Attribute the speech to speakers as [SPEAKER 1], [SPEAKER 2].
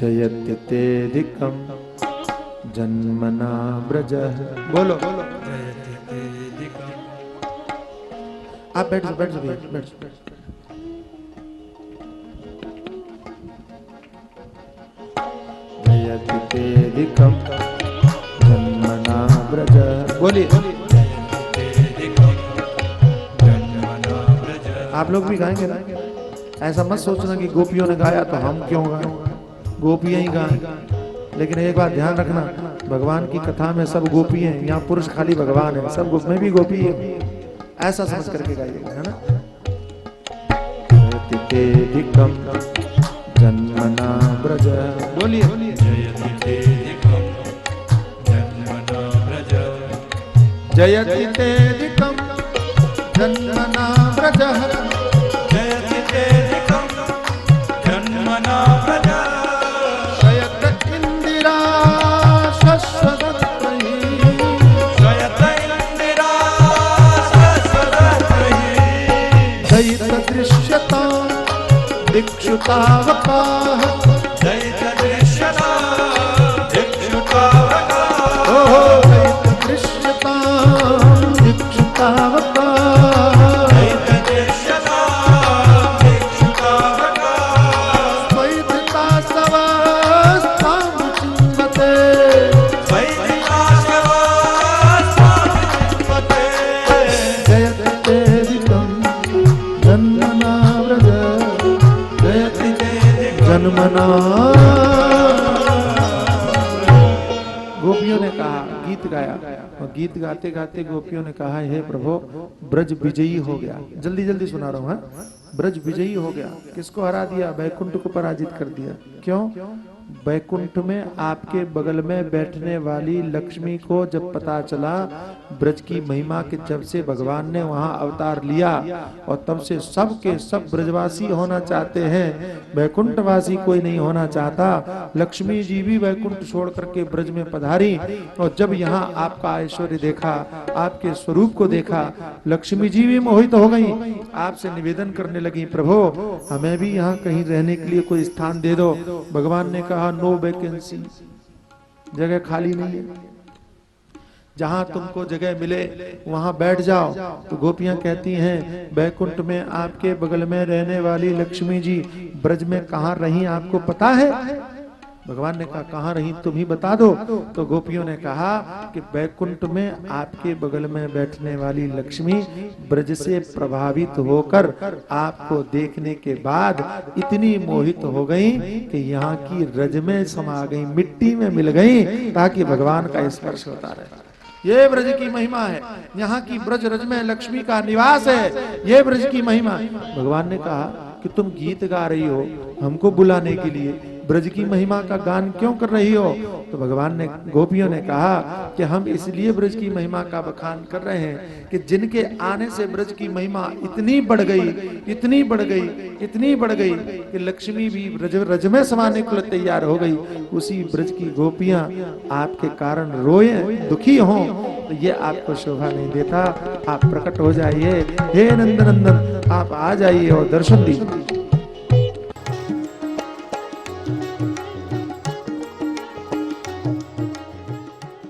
[SPEAKER 1] जयति तेदिकं जन्मना ब्रजः। बोलो
[SPEAKER 2] जयति तेदिकं।
[SPEAKER 1] आप बैठ जाओ, बैठ जाओ, बैठ जाओ। जयति तेदिकं जन्मना ब्रजः। बोलिए। आप लोग भी गाएंगे ना? ऐसा मत सोचना कि गोपियों ने गाया तो हम क्यों गाएं, गोपियां ही गाएं। लेकिन एक बात ध्यान रखना, भगवान की कथा में सब गोपी हैं, यहाँ पुरुष खाली भगवान है, सब में भी गोपी है, ऐसा समझ करके गाइएगा, है ना? तेदिकं जन्मना ब्रज। बोलिए।
[SPEAKER 2] जयति तेदिकं जन्मना ब्रज।
[SPEAKER 1] जयति तेदिकं जन्मना ब्रज।
[SPEAKER 2] जयति तेदिकं जन्मना ब्रज।
[SPEAKER 1] शयत इंदिरा शश्वदत्तहि।
[SPEAKER 2] शयत इंदिरा शश्वदत्तहि।
[SPEAKER 1] दयित दृश्यता दिक्षुतावकाः।
[SPEAKER 2] दयित दृश्यता दिक्षुतावकाः।
[SPEAKER 1] ओहो दयित दृश्यता दिक्षुतावकाः।
[SPEAKER 2] दयित दृश्यता दिक्षुतावकाः।
[SPEAKER 1] द्वैतता सवास्तां चिन्वते।
[SPEAKER 2] द्वैतता सवास्तां चिन्वते।
[SPEAKER 1] जयति तेदिकं जन्मना व्रज। जयति जन्मना। गोपियों ने कहा, गीत गाया, और गीत गाते गाते गोपियों ने कहा, हे प्रभु ब्रज विजयी हो गया। जल्दी जल्दी सुना रहा हूं, हाँ? ब्रज विजयी हो गया। किसको हरा दिया? बैकुंठ को पराजित कर दिया। क्यों? बैकुंठ में आपके बगल में बैठने वाली लक्ष्मी को जब पता चला ब्रज की महिमा के, जब से भगवान ने वहां अवतार लिया, और तब से सब के सब ब्रजवासी होना चाहते हैं, बैकुंठवासी कोई नहीं होना चाहता। लक्ष्मी जी भी बैकुंठ छोड़ करके ब्रज में पधारी, और जब यहाँ आपका ऐश्वर्य देखा, आपके स्वरूप को देखा, लक्ष्मी जी भी मोहित हो गई। आपसे निवेदन करने लगी, प्रभु हमें भी यहाँ कहीं रहने के लिए कोई स्थान दे दो। भगवान ने कहा, नो वैकेंसी, जगह खाली नहीं है, जहां तुमको जगह मिले वहां बैठ जाओ। तो गोपियां कहती हैं, बैकुंठ में आपके बगल में रहने वाली लक्ष्मी जी ब्रज में कहां रही आपको पता है? भगवान ने कहा, कहां रही तुम ही बता दो। तो गोपियों ने कहा कि बैकुंठ में आपके बगल में बैठने वाली लक्ष्मी ब्रज से प्रभावित होकर आपको देखने के बाद इतनी मोहित हो गई कि यहाँ की रज में समा गई, मिट्टी में मिल गई, ताकि भगवान का स्पर्श होता रहे। ये ब्रज की महिमा है, यहाँ की ब्रज रज में लक्ष्मी का निवास है, ये ब्रज की महिमा। भगवान ने कहा कि तुम गीत गा रही हो हमको बुलाने के लिए, ब्रज की महिमा का गान क्यों कर रही हो? तो भगवान ने, गोपियों ने कहा कि हम इसलिए ब्रज की महिमा का बखान कर रहे हैं कि जिनके आने से ब्रज की महिमा इतनी बढ़ गई, इतनी बढ़ गई, इतनी बढ़ गई कि लक्ष्मी भी रज में समाने को तैयार हो गई। उसी ब्रज की गोपियां आपके कारण रोए, दुखी हों, तो ये आपको शोभा नहीं देता। आप प्रकट हो जाइए, हे नंदन नंदन, आप आ जाइए और दर्शन दीजिए।